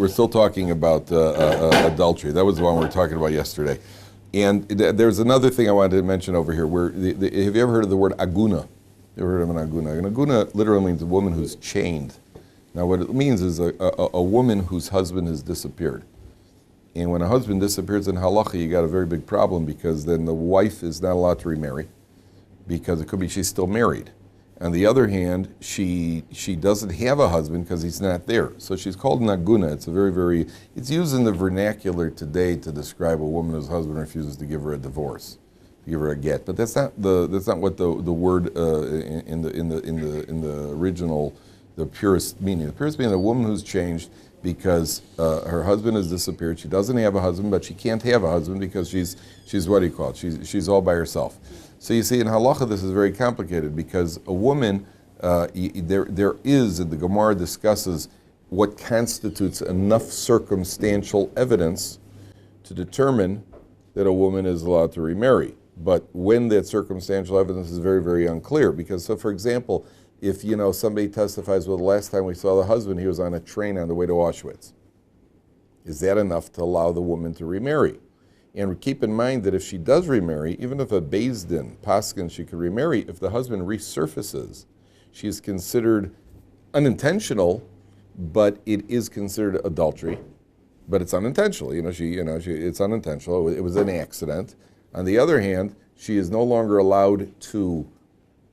We're still talking about adultery. That was the one we were talking about yesterday. And there's another thing I wanted to mention over here. Have you ever heard of the word aguna? You ever heard of an aguna? An aguna literally means a woman who's chained. Now what it means is a woman whose husband has disappeared. And when a husband disappears in halacha, you got a very big problem, because then the wife is not allowed to remarry, because it could be she's still married. On the other hand, she doesn't have a husband because he's not there. So she's called naguna. It's used in the vernacular today to describe a woman whose husband refuses to give her a divorce, to give her a get. But that's not what the word in the original, the purest meaning. The purest meaning, a woman who's changed because her husband has disappeared. She doesn't have a husband, but she can't have a husband because she's what do you call it? She's all by herself. So you see, in halacha, this is very complicated, because a woman, there is, and the Gemara discusses what constitutes enough circumstantial evidence to determine that a woman is allowed to remarry. But when that circumstantial evidence is very, very unclear, because, so for example, if somebody testifies, well, the last time we saw the husband, he was on a train on the way to Auschwitz. Is that enough to allow the woman to remarry? And keep in mind that if she does remarry, even if a Beis Din paskin she could remarry, if the husband resurfaces, she is considered unintentional, but it is considered adultery. But it's unintentional. It's unintentional. It was an accident. On the other hand, she is no longer allowed to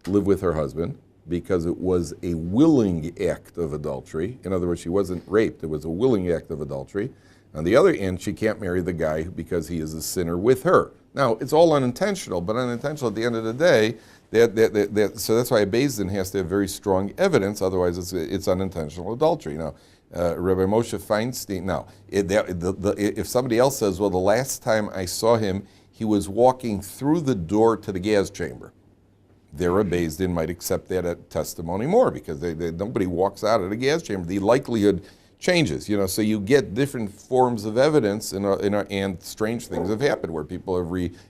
live with her husband, because it was a willing act of adultery. In other words, she wasn't raped. It was a willing act of adultery. On the other hand, she can't marry the guy because he is a sinner with her. Now, it's all unintentional, but unintentional at the end of the day, so that's why a Beis Din has to have very strong evidence, otherwise it's unintentional adultery. Now, Rabbi Moshe Feinstein, now, if somebody else says, well, the last time I saw him, he was walking through the door to the gas chamber, there a Beis Din might accept that testimony more, because nobody walks out of the gas chamber. The likelihood changes, so you get different forms of evidence, and strange things have happened where people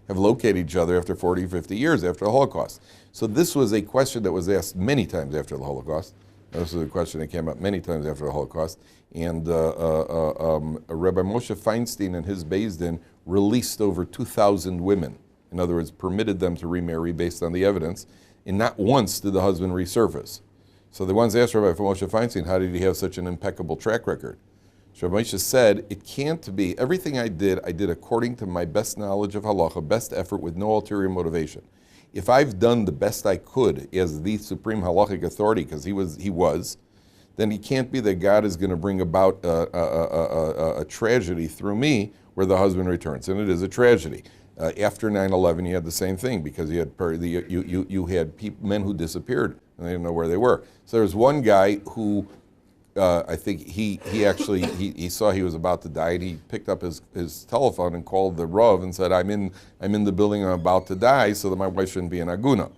have located each other after 40, 50 years after the Holocaust. So this was a question that was asked many times after the Holocaust. This was a question that came up many times after the Holocaust. And Rabbi Moshe Feinstein and his Beis Din released over 2,000 women. In other words, permitted them to remarry based on the evidence. And not once did the husband resurface. So the ones asked Rabbi Moshe Feinstein, how did he have such an impeccable track record? So Rabbi Moshe said, it can't be, everything I did according to my best knowledge of halacha, best effort with no ulterior motivation. If I've done the best I could as the supreme halachic authority, because he was, then he can't be that God is going to bring about a tragedy through me where the husband returns. And it is a tragedy. After 9/11, you had the same thing, because you had men who disappeared and they didn't know where they were. So there was one guy who I think he saw he was about to die, and he picked up his telephone and called the Rav and said, I'm in the building, I'm about to die, so that my wife shouldn't be an aguna.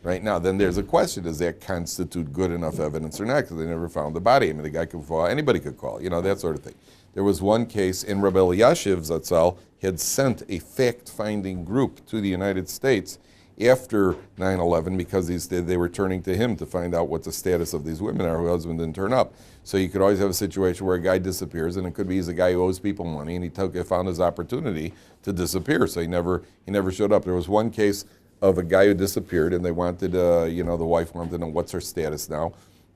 Right now, then there's a question: does that constitute good enough evidence or not? Because they never found the body. I mean, the guy could call, anybody could call, that sort of thing. There was one case, and Rabbi Elyashiv Zatzal had sent a fact-finding group to the United States after 9/11, because they were turning to him to find out what the status of these women are whose husband didn't turn up. So you could always have a situation where a guy disappears, and it could be he's a guy who owes people money, and he found his opportunity to disappear, so he never showed up. There was one case of a guy who disappeared, and they wanted, the wife wanted to know what's her status now,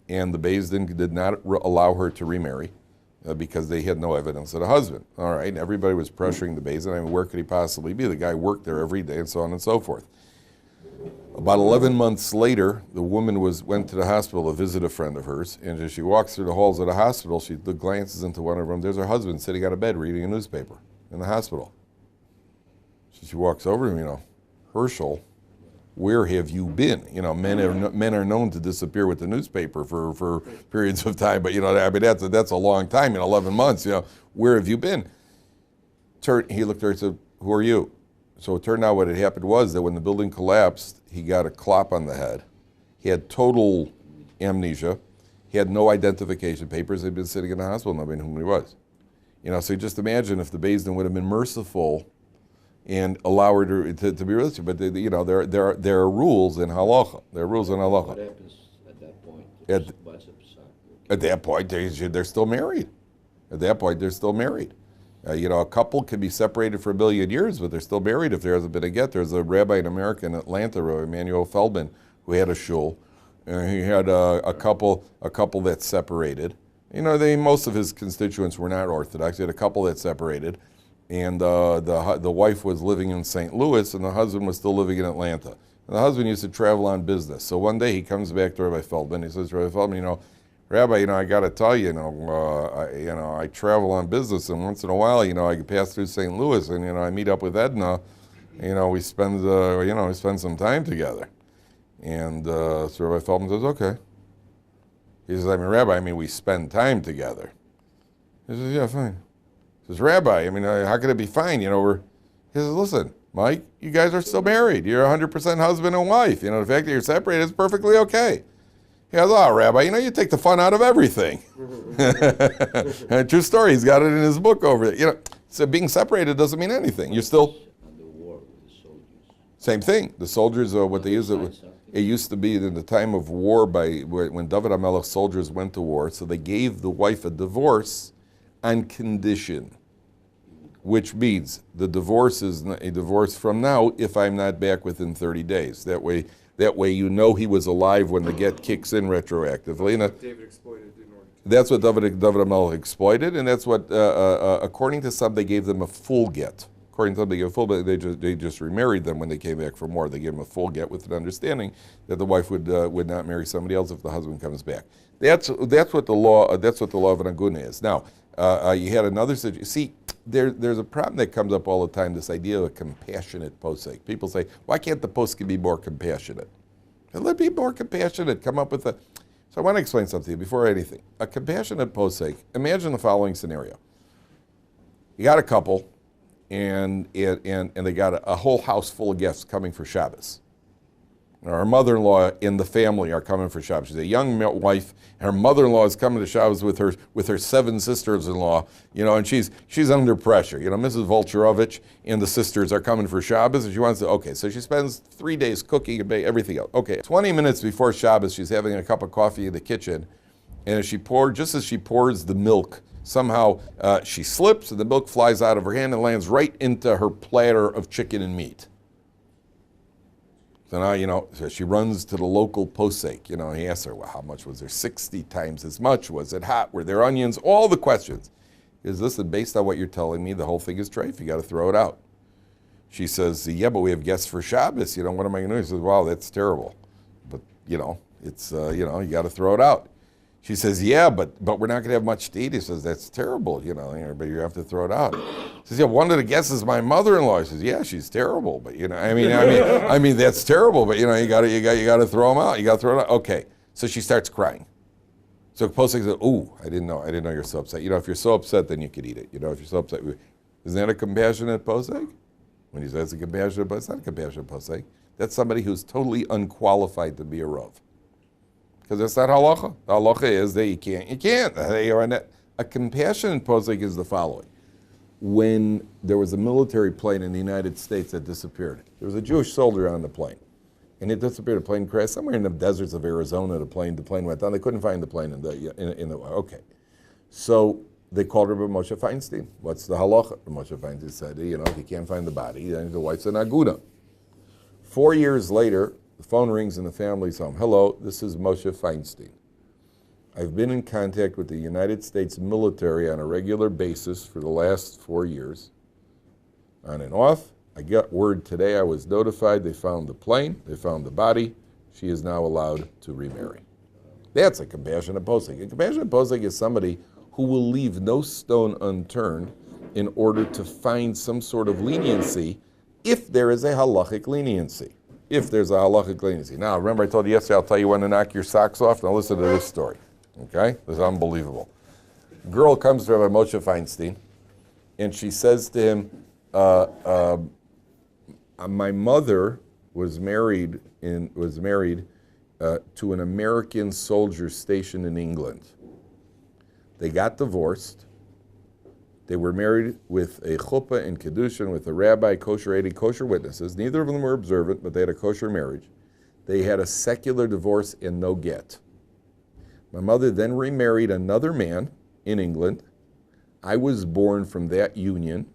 and the Beis Din did not allow her to remarry. Because they had no evidence of the husband. All right, and everybody was pressuring the Beis Din. I mean, where could he possibly be? The guy worked there every day, and so on and so forth. About 11 months later, the woman went to the hospital to visit a friend of hers, and as she walks through the halls of the hospital, she glances into one of them. There's her husband sitting on a bed reading a newspaper in the hospital. So she walks over to him, Herschel, where have you been? Men are known to disappear with the newspaper for periods of time, but that's a long time, 11 months. Where have you been? He looked at her and said, who are you? So it turned out what had happened was that when the building collapsed, he got a clop on the head. He had total amnesia. He had no identification papers. He'd been sitting in the hospital, nobody knew who he was. So you just imagine if the Beis Din would have been merciful and allow her to be religious. But there are rules in halacha. There are rules in halacha. What happens at that point? At that point, they're still married. At that point, they're still married. A couple can be separated for a million years, but they're still married if there hasn't been a get. There's a rabbi in America in Atlanta, Rabbi Emanuel Feldman, who had a shul. He had a couple that separated. Most of his constituents were not Orthodox. He had a couple that separated, and the wife was living in St. Louis, and the husband was still living in Atlanta. And the husband used to travel on business. So one day he comes back to Rabbi Feldman. He says, Rabbi Feldman, Rabbi, I got to tell you, I travel on business, and once in a while, I pass through St. Louis, and I meet up with Edna. We spend some time together. And so Rabbi Feldman says, okay. He says, Rabbi, we spend time together. He says, yeah, fine. He says, Rabbi, how could it be fine? He says, listen, Mike, you guys are still married. You're 100% husband and wife. The fact that you're separated is perfectly okay. He goes, oh, Rabbi, you take the fun out of everything. True story. He's got it in his book over there. So being separated doesn't mean anything. You're still... The war with the soldiers. Same thing. The soldiers, what they use, it used to be in the time of war, when David HaMelech's soldiers went to war, so they gave the wife a divorce on condition, which means the divorce is a divorce from now if I'm not back within 30 days. That way he was alive when the get kicks in retroactively. That's what David exploited in order. That's what David HaMelech exploited, and that's what, according to some, they gave them a full get. According to some, they gave a full get. They just remarried them when they came back from war. They gave them a full get with an understanding that the wife would not marry somebody else if the husband comes back. That's what the law of an aguna is. Now, you had another situation. See, there's a problem that comes up all the time, this idea of a compassionate posek. People say, why can't the posek be more compassionate? And let be more compassionate, come up with a... So I want to explain something to you before anything. A compassionate posek, imagine the following scenario. You got a couple, and they got a whole house full of guests coming for Shabbos. Her mother-in-law and the family are coming for Shabbos. She's a young wife, and her mother-in-law is coming to Shabbos with her 7 sisters-in-law, and she's under pressure. Mrs. Volcherovich and the sisters are coming for Shabbos, and she wants to, okay, so she spends 3 days cooking and everything else. Okay, 20 minutes before Shabbos, she's having a cup of coffee in the kitchen, and just as she pours the milk, somehow she slips, and the milk flies out of her hand and lands right into her platter of chicken and meat. So now, so she runs to the local posek. He asks her, well, how much was there? 60 times as much? Was it hot? Were there onions? All the questions. He says, listen, based on what you're telling me, the whole thing is treif. You got to throw it out. She says, yeah, but we have guests for Shabbos. What am I going to do? He says, wow, that's terrible. But, it's, you got to throw it out. She says, yeah, but we're not going to have much to eat. He says, that's terrible, but you have to throw it out. He says, yeah, one of the guests is my mother-in-law. He says, yeah, she's terrible, but that's terrible, but you got to throw them out. You got to throw it out. Okay, so she starts crying. So Posek says, ooh, I didn't know you're so upset. If you're so upset, then you could eat it. If you're so upset, isn't that a compassionate Posek? When he says a compassionate Posek, it's not a compassionate Posek. That's somebody who's totally unqualified to be a Rav. Because that's not halacha. The halacha is that you can't. A compassionate posek is the following. When there was a military plane in the United States that disappeared, there was a Jewish soldier on the plane, and it disappeared. A plane crashed somewhere in the deserts of Arizona. The plane went down. They couldn't find the plane okay. So they called Rabbi Moshe Feinstein. What's the halacha? Moshe Feinstein said, if you can't find the body, then the wife's an aguna. 4 years later, the phone rings in the family's home. Hello, this is Moshe Feinstein. I've been in contact with the United States military on a regular basis for the last 4 years. On and off. I got word today, I was notified they found the plane, they found the body. She is now allowed to remarry. That's a compassionate posek. A compassionate posek is somebody who will leave no stone unturned in order to find some sort of leniency if there is a halachic leniency. If there's a halachic leniency. Now, remember I told you yesterday, I'll tell you when to knock your socks off. Now listen to this story, okay? This is unbelievable. Girl comes to Rabbi Moshe Feinstein, and she says to him, my mother was married to an American soldier stationed in England. They got divorced. They were married with a chuppah and kedushin, with a rabbi, kosher 80 kosher witnesses. Neither of them were observant, but they had a kosher marriage. They had a secular divorce and no get. My mother then remarried another man in England. I was born from that union.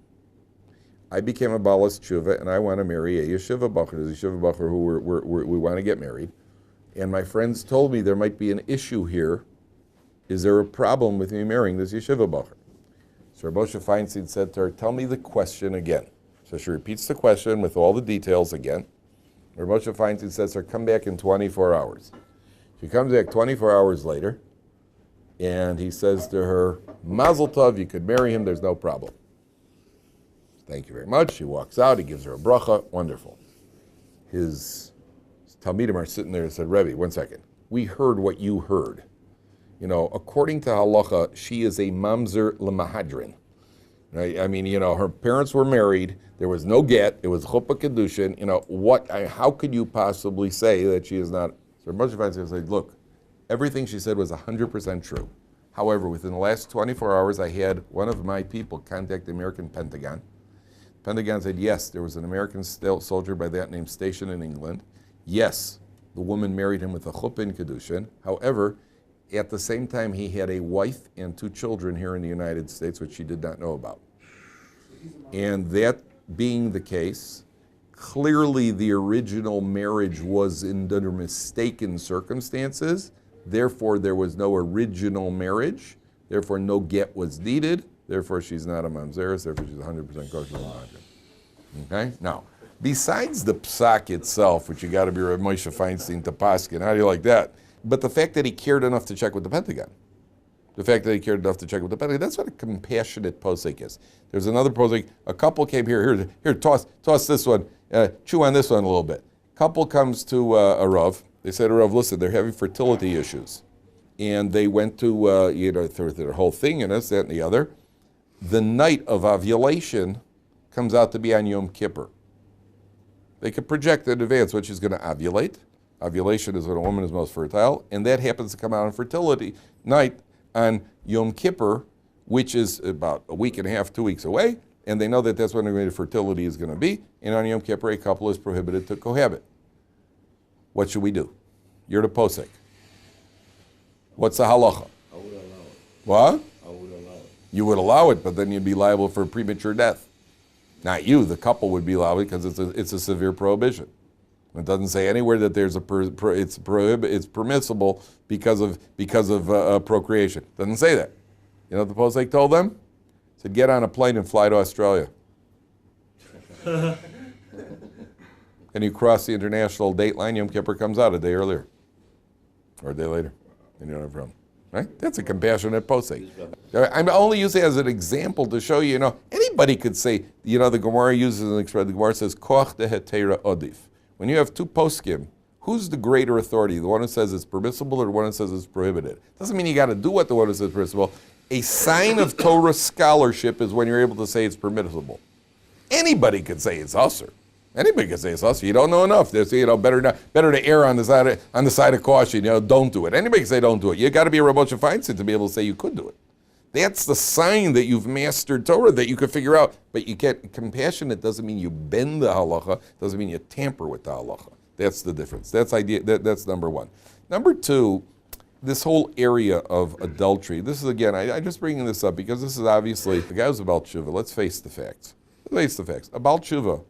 I became a balas tshuva, and I want to marry a yeshiva bacher. There's a yeshiva bacher who we want to get married. And my friends told me there might be an issue here. Is there a problem with me marrying this yeshiva bacher? So Rabbi Moshe Feinstein said to her, tell me the question again. So she repeats the question with all the details again. Rabbi Moshe Feinstein says to her, come back in 24 hours. She comes back 24 hours later, and he says to her, Mazel Tov, you could marry him, there's no problem. Thank you very much. She walks out, he gives her a bracha, wonderful. His Talmidim are sitting there and said, Rebbe, one second. We heard what you heard. You know, according to halacha, she is a mamzer lemahadrin. Right? I mean, you know, her parents were married. There was no get. It was chuppah kedushin. You know, how could you possibly say that she is not? So Moshe Feinstein said, look, everything she said was 100% true. However, within the last 24 hours, I had one of my people contact the American Pentagon. Pentagon said, yes, there was an American soldier by that name stationed in England. Yes, the woman married him with a chuppah and kedushin. However, at the same time, he had a wife and 2 children here in the United States, which she did not know about. And that being the case, clearly the original marriage was under mistaken circumstances. Therefore, there was no original marriage. Therefore, no get was needed. Therefore, she's not a mamzeres. Therefore, she's 100% kosher. Okay? Now, besides the psak itself, which you got to be Rabbi Moshe Feinstein to paskin, how do you like that? But the fact that he cared enough to check with the Pentagon, that's what a compassionate posek is. There's another posek, a couple came here, toss this one, chew on this one a little bit. Couple comes to a Rav. They said to Rav, listen, they're having fertility issues. And they went to, through their whole thing and this, that, and the other. The night of ovulation comes out to be on Yom Kippur. They could project in advance when she's going to ovulate. Ovulation is when a woman is most fertile, and that happens to come out on fertility night on Yom Kippur, which is about a week and a half, 2 weeks away, and they know that that's when the fertility is going to be, and on Yom Kippur, a couple is prohibited to cohabit. What should we do? You're the posek. What's the halacha? I would allow it. What? I would allow it. You would allow it, but then you'd be liable for premature death. Not you, the couple would be liable because it's a severe prohibition. It doesn't say anywhere that there's it's permissible because of procreation. It doesn't say that. You know what the posek told them? He said, get on a plane and fly to Australia. And you cross the international date line, Yom Kippur comes out a day earlier. Or a day later. And you don't have a problem. Right? That's a compassionate posek. I'm only using it as an example to show you, anybody could say, the Gemara uses an expression, the Gemara says, koach de hetera odif. When you have 2 poskim, who's the greater authority? The one who says it's permissible or the one who says it's prohibited? Doesn't mean you got to do what the one who says is permissible. A sign of Torah scholarship is when you're able to say it's permissible. Anybody could say it's usher. Anybody could say it's usher. You don't know enough. There's, better to err on the side of caution. Don't do it. Anybody can say don't do it. You got to be a Rabbi Moshe Feinstein to be able to say you could do it. That's the sign that you've mastered Torah, that you could figure out. But you get compassionate doesn't mean you bend the halacha, doesn't mean you tamper with the halacha. That's the difference. That's number one. Number two, this whole area of adultery. This is, again, I'm just bringing this up because this is obviously, the guy who's about tshuva. Let's face the facts. About tshuva,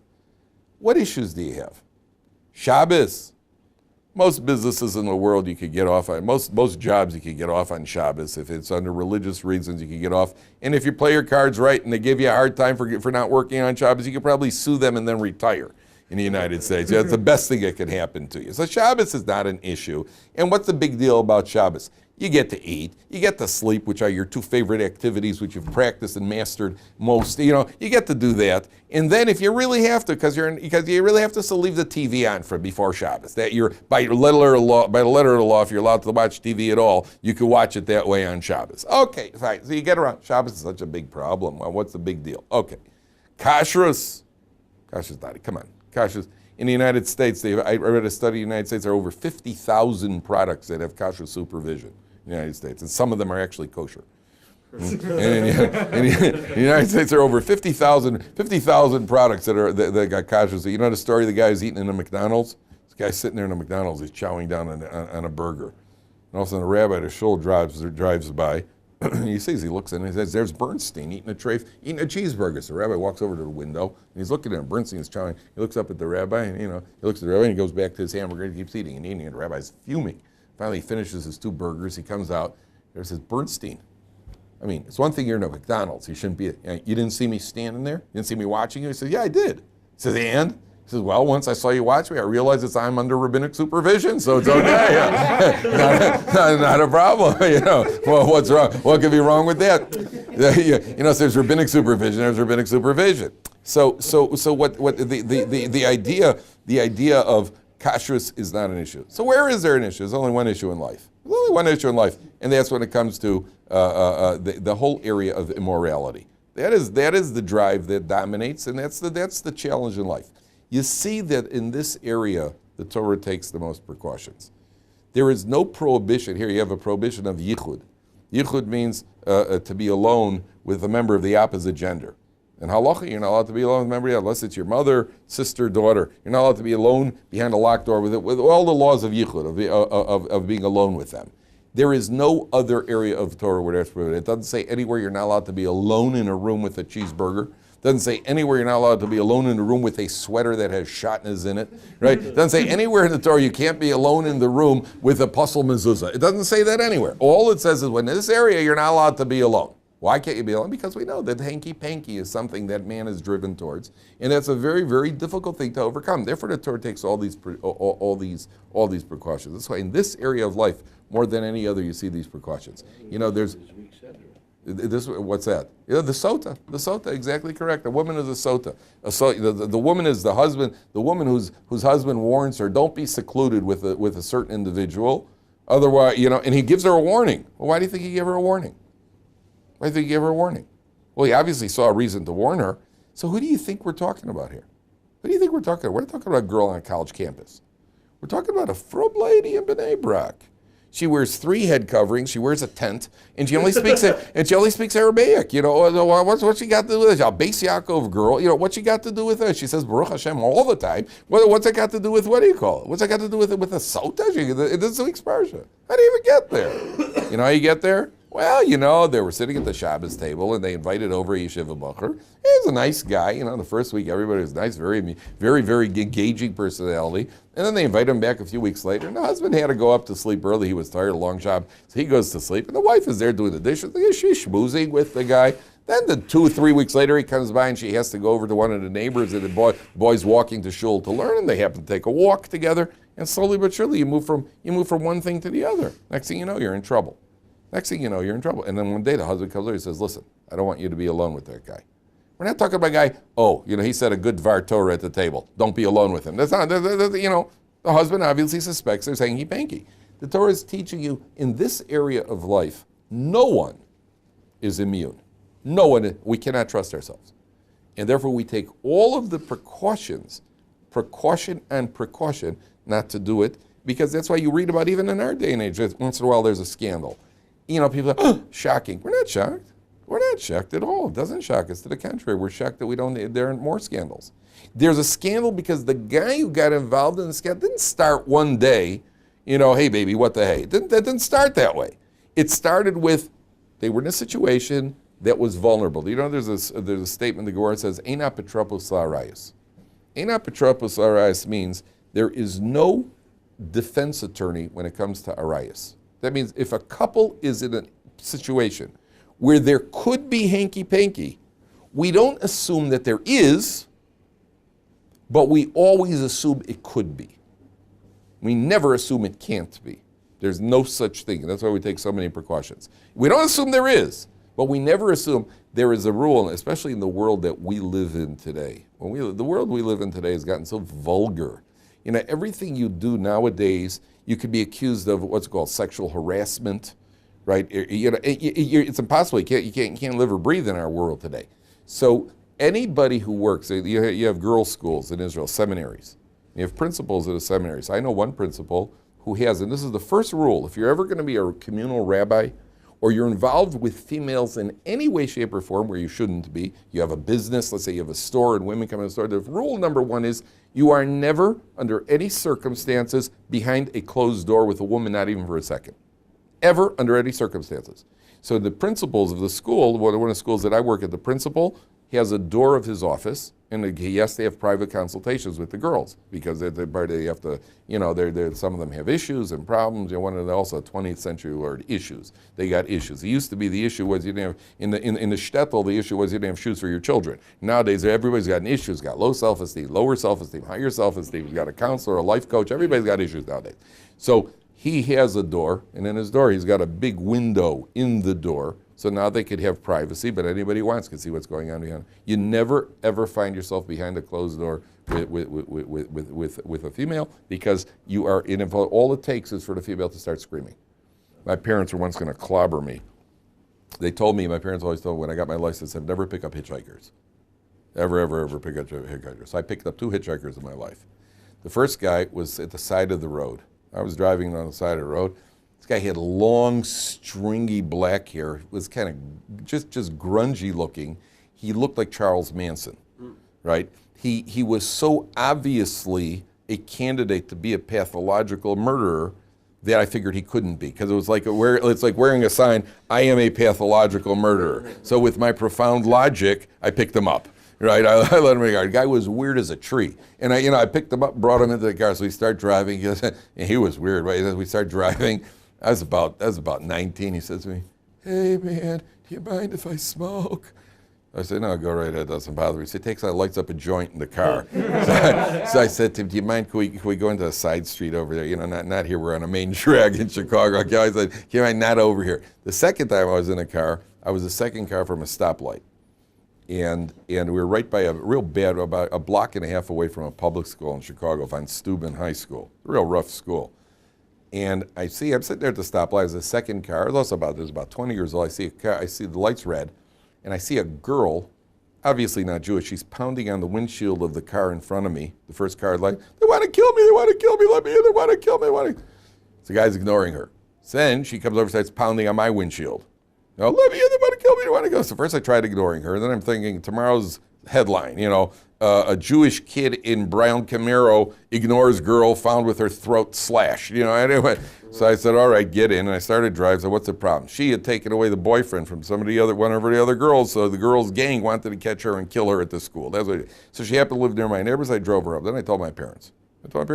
what issues do you have? Shabbos. Most businesses in the world you could get off on, most jobs you could get off on Shabbos. If it's under religious reasons, you could get off. And if you play your cards right and they give you a hard time for not working on Shabbos, you could probably sue them and then retire in the United States. That's the best thing that could happen to you. So Shabbos is not an issue. And what's the big deal about Shabbos? You get to eat, you get to sleep, which are your 2 favorite activities, which you've practiced and mastered most. You get to do that. And then if you really have to, because you really have to still leave the TV on for before Shabbos. That you're by the letter of the law, if you're allowed to watch TV at all, you can watch it that way on Shabbos. Okay, fine. So you get around. Shabbos is such a big problem. Well, what's the big deal? Okay, kashrus. Kashrus, not. Come on, kashrus. In the United States, I read a study in the United States, there are over 50,000 products that have kashrus supervision in the United States, and some of them are actually kosher. In the United States, there are over 50,000 products that got kashrus. You know the story of the guy who's eating in a McDonald's? This guy's sitting there in a McDonald's, he's chowing down on a burger. And all of a sudden, a rabbi at a shul drives by, he sees, he looks in and he says, there's Bernstein eating a cheeseburger. So the rabbi walks over to the window and he's looking at him. Bernstein's chowing. He looks up at the rabbi and, he looks at the rabbi and he goes back to his hamburger and he keeps eating and eating. And the rabbi's fuming. Finally, he finishes his 2 burgers. He comes out. There's his Bernstein. I mean, it's one thing you're in a McDonald's. You shouldn't be, you didn't see me standing there? You didn't see me watching you? He says, yeah, I did. He says, and? He says, well, once I saw you watch me, I realized I'm under rabbinic supervision, so it's okay. not a problem. Well, what's wrong? What could be wrong with that? So there's rabbinic supervision. There's rabbinic supervision. So what the idea of kashrus is not an issue. So where is there an issue? There's only one issue in life. There's only one issue in life, and that's when it comes to the whole area of immorality. That is the drive that dominates, and that's the challenge in life. You see that in this area, the Torah takes the most precautions. There is no prohibition. Here you have a prohibition of yichud. Yichud means to be alone with a member of the opposite gender. In halacha, you're not allowed to be alone with a member of the unless it's your mother, sister, daughter. You're not allowed to be alone behind a locked door with all the laws of yichud, of being alone with them. There is no other area of Torah where that's prohibited. It doesn't say anywhere you're not allowed to be alone in a room with a cheeseburger. It doesn't say anywhere you're not allowed to be alone in a room with a sweater that has shatnez in it, right? It doesn't say anywhere in the Torah you can't be alone in the room with a puzzle mezuzah. It doesn't say that anywhere. All it says is when in this area you're not allowed to be alone. Why can't you be alone? Because we know that hanky-panky is something that man is driven towards, and that's a very, very difficult thing to overcome. Therefore, the Torah takes all these precautions. That's why in this area of life, more than any other, you see these precautions. There's this. What's that? The sota. The sota, exactly correct. A woman is a sota. The woman is the husband. The woman whose husband warns her, don't be secluded with a certain individual. Otherwise, and he gives her a warning. Well, why do you think he gave her a warning? Why did he give her a warning? Well, he obviously saw a reason to warn her. So who do you think we're talking about here? Who do you think we're talking about? We're not talking about a girl on a college campus. We're talking about a frob lady in Bnei Brak. She wears 3 head coverings. She wears a tent, and she only speaks Aramaic. What's she got to do with it? A Beis Yaakov girl. What's she got to do with it? She says Baruch Hashem all the time. What's it got to do with what do you call it? What's it got to do with a sota? It doesn't speak Persia. How do you even get there? You know how you get there? Well, they were sitting at the Shabbos table and they invited over a yeshiva bacher. He was a nice guy. The first week everybody was nice, very, very, very engaging personality. And then they invited him back a few weeks later. And the husband had to go up to sleep early. He was tired, a long job. So he goes to sleep. And the wife is there doing the dishes. She's schmoozing with the guy. Then 2 or 3 weeks later, he comes by and she has to go over to one of the neighbors and the boy's walking to shul to learn. And they happen to take a walk together. And slowly but surely, you move from one thing to the other. Next thing you know, you're in trouble. Next thing you know, you're in trouble. And then one day the husband comes over and says, listen, I don't want you to be alone with that guy. We're not talking about a guy, he said a good Dvar Torah at the table. Don't be alone with him. That's not, the husband obviously suspects there's hanky-panky. The Torah is teaching you in this area of life, no one is immune. No one, we cannot trust ourselves. And therefore we take all of the precaution not to do it, because that's why you read about even in our day and age, once in a while there's a scandal. People are, shocking. We're not shocked. We're not shocked at all. It doesn't shock us. To the contrary, we're shocked that there aren't more scandals. There's a scandal because the guy who got involved in the scandal didn't start one day, hey baby, what the hey. That didn't start that way. It started with, they were in a situation that was vulnerable. There's a statement in the Gemara that says, Ein apotropos la'arayos. Ein apotropos la'arayos means there is no defense attorney when it comes to arayos. That means if a couple is in a situation where there could be hanky-panky, we don't assume that there is, but we always assume it could be. We never assume it can't be. There's no such thing. And that's why we take so many precautions. We don't assume there is, but we never assume there is a rule, especially in the world that we live in today. The world we live in today has gotten so vulgar. Everything you do nowadays, you could be accused of what's called sexual harassment, right? It's impossible. You can't live or breathe in our world today. So anybody who works, you have girls' schools in Israel, seminaries. You have principals at a seminary. So I know one principal who has, and this is the first rule, if you're ever going to be a communal rabbi, or you're involved with females in any way, shape, or form where you shouldn't be, you have a business, let's say you have a store and women come in the store, the rule number 1 is you are never, under any circumstances, behind a closed door with a woman, not even for a second. ever, under any circumstances. So the principals of the school, one of the schools that I work at, the principal, he has a door of his office, and yes, they have private consultations with the girls because they have to, some of them have issues and problems. One of the also 20th century word issues. They got issues. It used to be the issue was you didn't have in the shtetl. The issue was you didn't have shoes for your children. Nowadays, everybody's got an issue. It's got low self-esteem, lower self-esteem, higher self-esteem. He's got a counselor, a life coach. Everybody's got issues nowadays. So he has a door, and in his door, he's got a big window in the door. So now they could have privacy, but anybody who wants can see what's going on behind. You never ever find yourself behind a closed door with a female because you are in. All it takes is for the female to start screaming. My parents were once going to clobber me. They told me, my parents always told me when I got my license, I'd never pick up hitchhikers. Ever pick up hitchhikers. So I picked up 2 hitchhikers in my life. The first guy was at the side of the road. I was driving on the side of the road. This guy had long, stringy black hair. Was kind of just grungy looking. He looked like Charles Manson, right? He was so obviously a candidate to be a pathological murderer that I figured he couldn't be because it's like wearing a sign, I am a pathological murderer. So with my profound logic, I picked him up. Right, I let him in the car. The guy was weird as a tree, and I picked him up, brought him into the car. So we start driving. And he was weird, right? As we start driving, I was about 19. He says to me, "Hey man, do you mind if I smoke?" I said, "No, go right ahead. It doesn't bother me." So he takes out, lights up a joint in the car. So I said to him, "Do you mind? Can we go into a side street over there? Not here. We're on a main drag in Chicago." I said, "Do you mind not over here?" The second time I was in a car, I was the second car from a stoplight. And we were right by about a block and a half away from a public school in Chicago, Von Steuben High School, a real rough school. And I'm sitting there at the stoplight. It was the second car. It was about 20 years old. I see a car. I see the lights red, and I see a girl, obviously not Jewish. She's pounding on the windshield of the car in front of me. The first car, like, they want to kill me. They want to kill me. Let me in. They want to kill me. So the guy's ignoring her. So then she comes over and starts pounding on my windshield. No, let me in, they want to kill me, they want to go. So first I tried ignoring her, and then I'm thinking tomorrow's headline, a Jewish kid in brown Camaro ignores girl found with her throat slashed. Anyway. So I said, all right, get in, and I started driving. So what's the problem? She had taken away the boyfriend from one of the other girls, so the girls' gang wanted to catch her and kill her at the school. That's what. So she happened to live near my neighbors. I drove her up. Then I told my parents. I told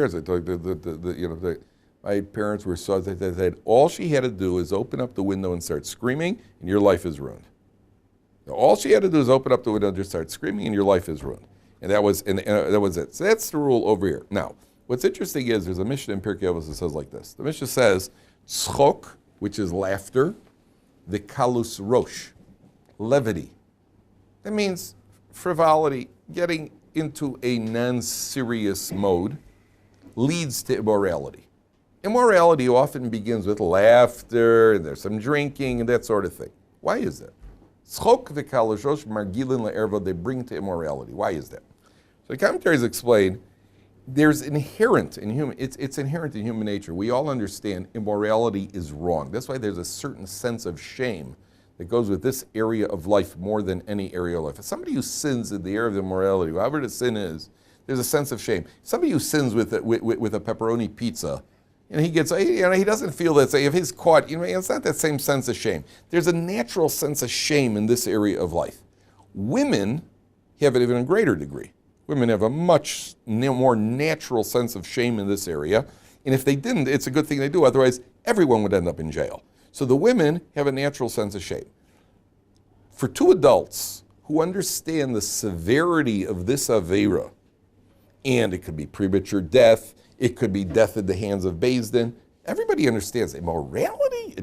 my parents were so, they said, all she had to do is open up the window and start screaming, and your life is ruined. All she had to do is open up the window and just start screaming, and your life is ruined. And that was it. So that's the rule over here. Now, what's interesting is there's a Mishnah in Pirkei Avos that says like this. The Mishnah says, tzchok, which is laughter, the kalus rosh, levity. That means frivolity, getting into a non-serious mode, leads to immorality. Immorality often begins with laughter, and there's some drinking, and that sort of thing. Why is that? Tzchok v'kalus rosh margilin le'erva, they bring to immorality. Why is that? So the commentaries explain there's inherent in human, it's inherent in human nature. We all understand immorality is wrong. That's why there's a certain sense of shame that goes with this area of life more than any area of life. If somebody who sins in the area of immorality, whatever the sin is, there's a sense of shame. Somebody who sins with a pepperoni pizza, and he doesn't feel that, say, if he's caught, it's not that same sense of shame. There's a natural sense of shame in this area of life. Women have it even in a greater degree. Women have a much more natural sense of shame in this area. And if they didn't, it's a good thing they do. Otherwise, everyone would end up in jail. So the women have a natural sense of shame. For 2 adults who understand the severity of this Aveira, and it could be premature death, it could be death at the hands of Beis Din. Everybody understands immorality.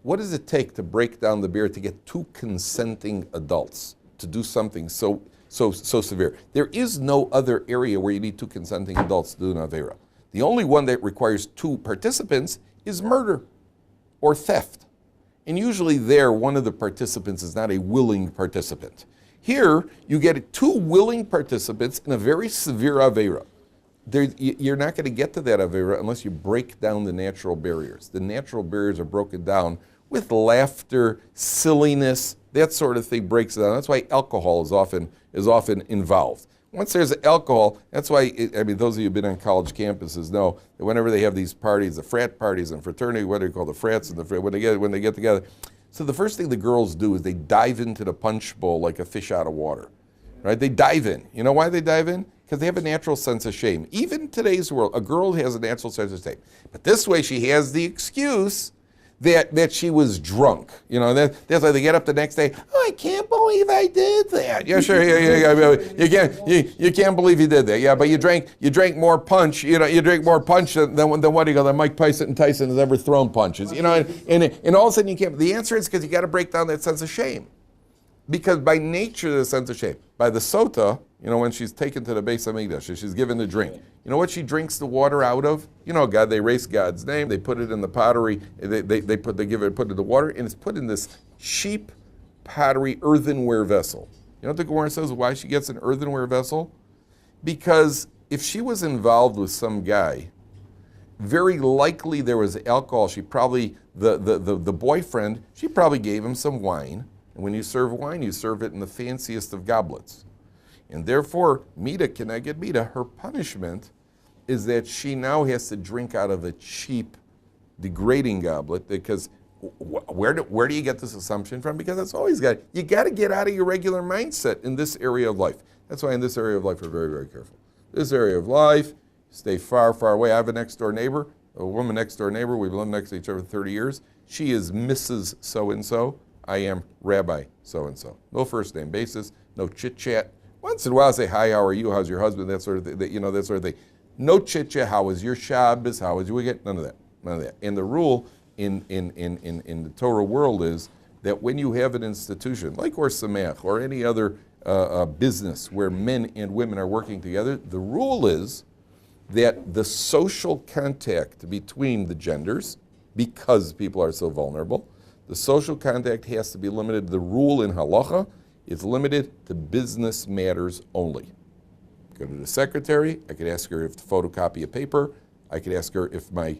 What does it take to break down the barrier to get 2 consenting adults to do something so severe? There is no other area where you need 2 consenting adults to do an Aveira. The only one that requires 2 participants is murder or theft. And usually there, one of the participants is not a willing participant. Here, you get 2 willing participants in a very severe Aveira. You're not going to get to that Aveira unless you break down the natural barriers. The natural barriers are broken down with laughter, silliness, that sort of thing breaks it down. That's why alcohol is often involved. Once there's alcohol, that's why, those of you who've been on college campuses know that whenever they have these parties, the frat parties and fraternity, what do you call the frats and when they get together. So the first thing the girls do is they dive into the punch bowl like a fish out of water, right? They dive in. You know why they dive in? Because they have a natural sense of shame. Even in today's world, a girl has a natural sense of shame. But this way she has the excuse that she was drunk. You know, that's why they get up the next day, oh, I can't believe I did that. Yeah, sure, you can't believe you did that. Yeah, but you drank more punch, you drink more punch than what do you go, than Mike Tyson has ever thrown punches. And all of a sudden you can't, the answer is because you got to break down that sense of shame. Because by nature, there's a sense of shame. By the sota, when she's taken to the Beis Hamikdash, she's given the drink. You know what she drinks the water out of? God, they erase God's name, they put it in the pottery, put it in the water, and it's put in this cheap pottery earthenware vessel. You know what the Gemara says why she gets an earthenware vessel? Because if she was involved with some guy, very likely there was alcohol. She probably, the boyfriend, she probably gave him some wine. And when you serve wine, you serve it in the fanciest of goblets. And therefore, Mida, can I get Mida? Her punishment is that she now has to drink out of a cheap, degrading goblet, because where do you get this assumption from? Because that's always you got to get out of your regular mindset in this area of life. That's why in this area of life, we're very, very careful. This area of life, stay far, far away. I have a next door neighbor, a woman next door neighbor. We've lived next to each other for 30 years. She is Mrs. So-and-so. I am Rabbi so-and-so. No first name basis, no chit-chat. Once in a while I say, hi, how are you, how's your husband, that sort of thing, that sort of thing. No chit-chat, how was your Shabbos, how was your weekend, none of that. And the rule in the Torah world is that when you have an institution, like Or Sameach, or any other business where men and women are working together, the rule is that the social contact between the genders, because people are so vulnerable, the social contact has to be limited. The rule in halacha is limited to business matters only. Go to the secretary. I could ask her if to photocopy a paper. I could ask her if my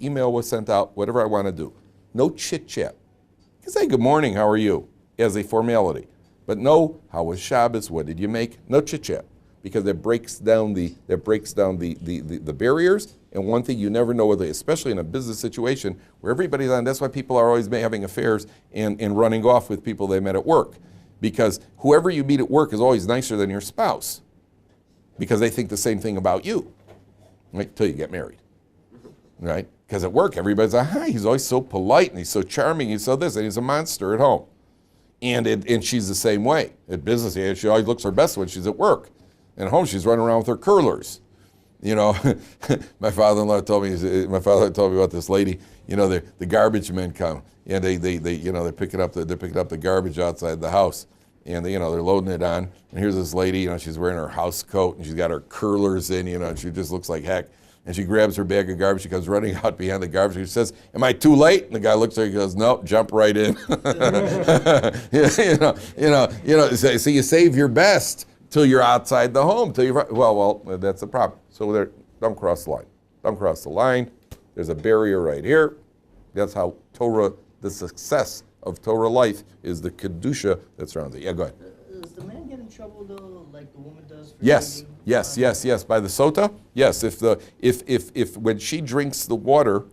email was sent out, whatever I want to do. No chit-chat. You can say, good morning, how are you, as a formality. But no, how was Shabbos, what did you make? No chit-chat. Because that breaks down the barriers. And one thing you never know, whether, especially in a business situation where everybody's on, that's why people are always having affairs and running off with people they met at work. Because whoever you meet at work is always nicer than your spouse. Because they think the same thing about you, right, until you get married, right? Because at work, everybody's like, hi, he's always so polite, and he's so charming, he's so this, and he's a monster at home. And she's the same way. At business, she always looks her best when she's at work. And at home, she's running around with her curlers. My father-in-law told me about this lady. The garbage men come, and they're picking up the garbage outside the house, and they're loading it on. And here's this lady, she's wearing her house coat, and she's got her curlers in, and she just looks like heck. And she grabs her bag of garbage. She comes running out behind the garbage. She says, "Am I too late?" And the guy looks at her. He goes, "No, jump right in." So you save your best till you're outside the home. Well, that's the problem. So don't cross the line. Don't cross the line. There's a barrier right here. That's how Torah, the success of Torah life is the kedusha that surrounds it. Yeah, go ahead. Does the man get in trouble though, like the woman does? For Yes. By the sota, yes. If when she drinks the water,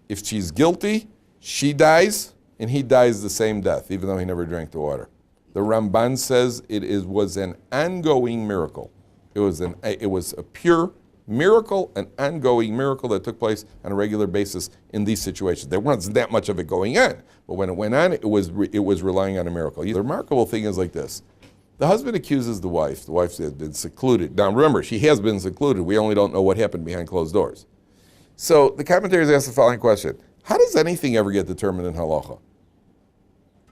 if she's guilty, she dies and he dies the same death, even though he never drank the water. The Ramban says was an ongoing miracle. It was a pure miracle, an ongoing miracle that took place on a regular basis in these situations. There wasn't that much of it going on, but when it went on, it was relying on a miracle. The remarkable thing is like this. The husband accuses the wife. The wife has been secluded. Now remember, she has been secluded. We only don't know what happened behind closed doors. So the commentators ask the following question. How does anything ever get determined in halacha?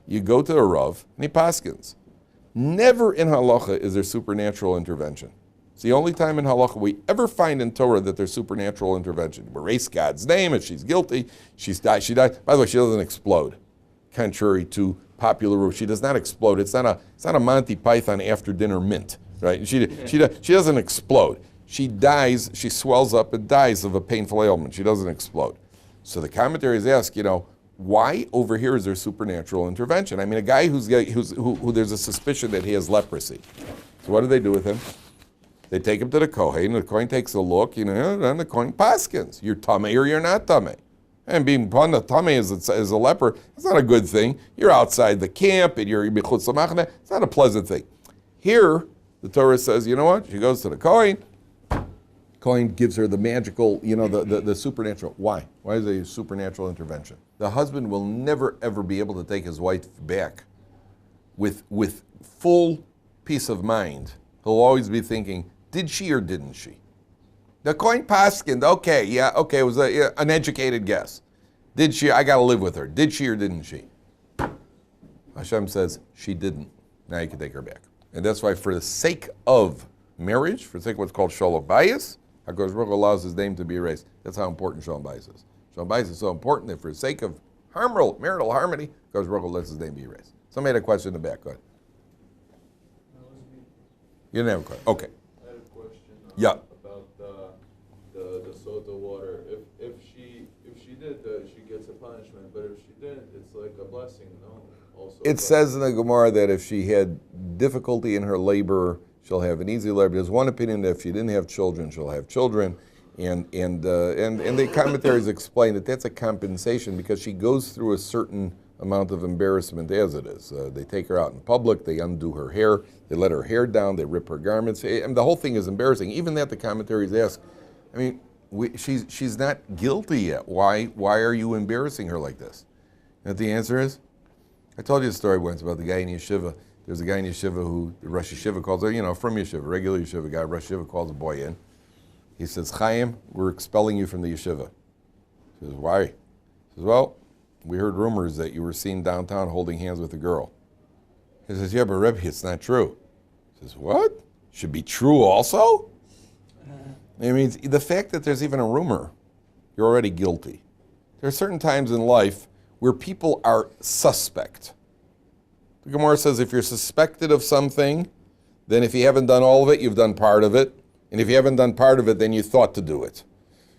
You go to the Rav and he paskins. Never in halacha is there supernatural intervention. It's the only time in halacha we ever find in Torah that there's supernatural intervention. We erase God's name. If she's guilty, she dies. By the way, she doesn't explode, contrary to popular rule. She does not explode. It's not a Monty Python after dinner mint, right? She doesn't explode. She dies. She swells up and dies of a painful ailment. She doesn't explode. So the commentaries ask, why over here is there supernatural intervention? I mean, a guy who there's a suspicion that he has leprosy. So what do they do with him? They take him to the Kohen. The Kohen takes a look, and the Kohen paskins. You're tamei or you're not tamei. And being panda tamei as a leper, it's not a good thing. You're outside the camp, and you're bichutz lamachne. It's not a pleasant thing. Here, the Torah says, you know what? She goes to the Kohen. Kohen gives her the magical, the supernatural. Why? Why is it a supernatural intervention? The husband will never, ever be able to take his wife back with full peace of mind. He'll always be thinking, did she or didn't she? The Kohen paskined, it was an educated guess. Did she? I got to live with her. Did she or didn't she? Hashem says, she didn't. Now you can take her back. And that's why for the sake of marriage, for the sake of what's called shalom bayis, HaKadosh Baruch Hu allows his name to be erased. That's how important shalom bayis is. Shalom bayis is so important that for the sake of marital harmony, HaKadosh Baruch Hu lets his name be erased. Somebody had a question in the back. Go ahead. You didn't have a question. Okay. I had a question Yeah. about the soda water. If she did, she gets a punishment, but if she didn't, it's like a blessing, no? Also It says in the Gemara that if she had difficulty in her labor, she'll have an easy labor. There's one opinion that if she didn't have children, she'll have children. And the commentaries explain that that's a compensation because she goes through a certain amount of embarrassment as it is. They take her out in public, they undo her hair, they let her hair down, they rip her garments. And the whole thing is embarrassing. Even that the commentaries ask, I mean, she's not guilty yet. Why are you embarrassing her like this? And the answer is, I told you a story once about the guy in Yeshiva. There's a guy in Yeshiva who the Rosh Yeshiva calls, from Yeshiva, regular Yeshiva guy, Rosh Yeshiva calls a boy in. He says, Chaim, we're expelling you from the Yeshiva. He says, why? He says, well, we heard rumors that you were seen downtown holding hands with a girl. He says, yeah, but Rabbi, it's not true. He says, what? Should be true also? It means the fact that there's even a rumor, you're already guilty. There are certain times in life where people are suspect. The Gemara says if you're suspected of something, then if you haven't done all of it, you've done part of it. And if you haven't done part of it, then you thought to do it.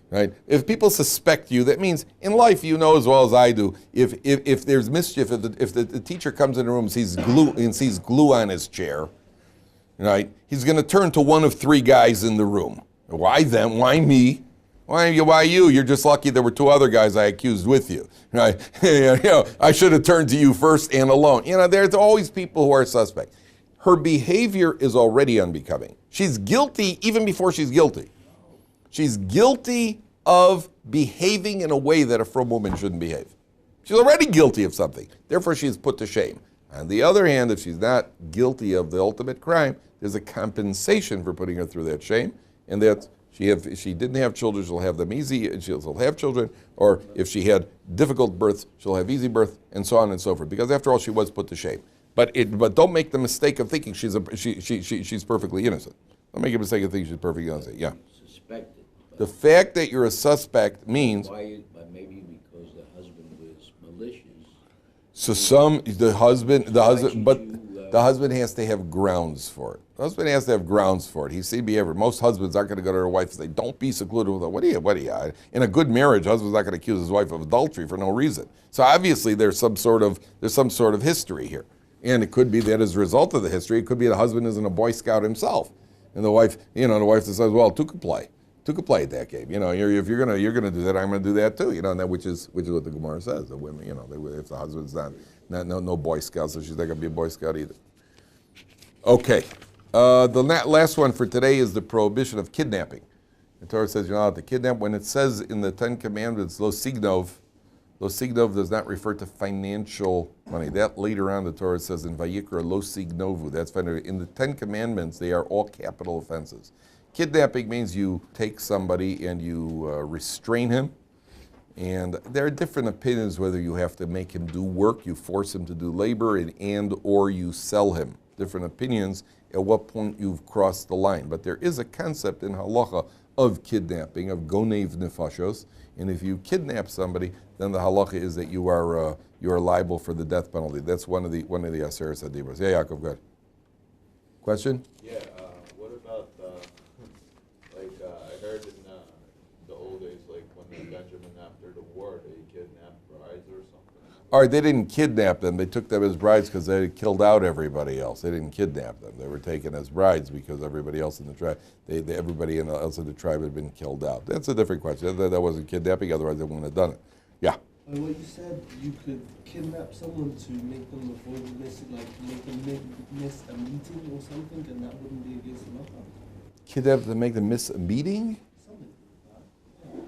Right? If people suspect you, that means in life you know as well as I do, if there's mischief, if the teacher comes in the room and sees glue on his chair, right, he's going to turn to one of three guys in the room. Why them? Why me? Why you? You're just lucky there were two other guys I accused with you. Right? I should have turned to you first and alone. There's always people who are suspect. Her behavior is already unbecoming. She's guilty even before she's guilty. She's guilty of behaving in a way that a frum woman shouldn't behave. She's already guilty of something. Therefore, she is put to shame. On the other hand, if she's not guilty of the ultimate crime, there's a compensation for putting her through that shame, and that if she didn't have children, she'll have them easy, and she'll have children, or if she had difficult births, she'll have easy birth, and so on and so forth. Because after all, she was put to shame. But don't make the mistake of thinking she's perfectly innocent. Don't make a mistake of thinking she's perfectly innocent. Yeah. Suspected. The fact that you're a suspect means. Why? Maybe because the husband was malicious. So the husband has to have grounds for it. The husband has to have grounds for it. He see behavior. Most husbands aren't going to go to their wife and say, "Don't be secluded with her." What are you? In a good marriage, husband's not going to accuse his wife of adultery for no reason. So obviously there's some sort of history here, and it could be that as a result of the history, it could be the husband isn't a Boy Scout himself, and the wife decides, well, two could play at that game. If you're gonna do that, I'm gonna do that too. And that which is what the Gemara says. The women, if the husband's not no Boy Scout, so she's not gonna be a Boy Scout either. Okay, the last one for today is the prohibition of kidnapping. The Torah says you're not allowed to kidnap. When it says in the Ten Commandments, lo signov does not refer to financial money. That later on the Torah says in Vayikra lo signovu. That's in the Ten Commandments. They are all capital offenses. Kidnapping means you take somebody and you restrain him. And there are different opinions whether you have to make him do work, you force him to do labor, or you sell him. Different opinions at what point you've crossed the line. But there is a concept in halacha of kidnapping, of gonev nefashos. And if you kidnap somebody, then the halacha is that you are liable for the death penalty. That's one of the aseres hadibros. Yeah, Yaakov, go ahead. Question? Yeah, what about, I heard in the old days, like when Benjamin after the war, they kidnapped brides or something. All right, they didn't kidnap them. They took them as brides because they had killed out everybody else. They didn't kidnap them. They were taken as brides because everybody else in the tribe, everybody else in the tribe had been killed out. That's a different question. That wasn't kidnapping. Otherwise, they wouldn't have done it. Yeah. What you said, you could kidnap someone to make them avoid make them miss a meeting or something, and that wouldn't be against the law. Kidnap to make them miss a meeting? Something like that. Yeah.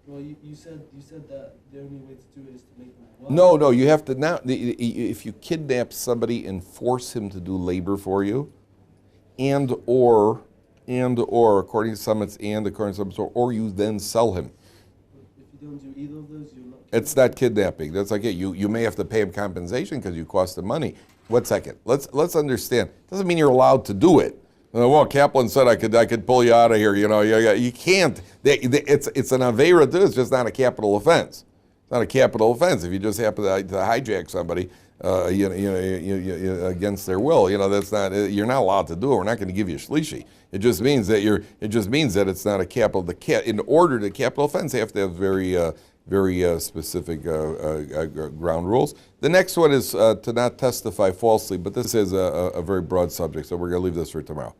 Well, you said that the only way to do it is to make them work. No, you have to now. If you kidnap somebody and force him to do labor for you, and or according to some it's and according to some or you then sell him. If you don't do either of those, you're not. It's not kidnapping. That's like it. You may have to pay him compensation because you cost him money. 1 second. Let's understand. Doesn't mean you're allowed to do it. Well, Kaplan said I could pull you out of here. You can't. It's an aveira too. It's just not a capital offense. It's not a capital offense if you just happen to hijack somebody, against their will. That's not. You're not allowed to do it. We're not going to give you a shlishi. It just means that it's not a capital. In order to capital offense, they have to have very specific ground rules. The next one is to not testify falsely, but this is a very broad subject, so we're going to leave this for tomorrow.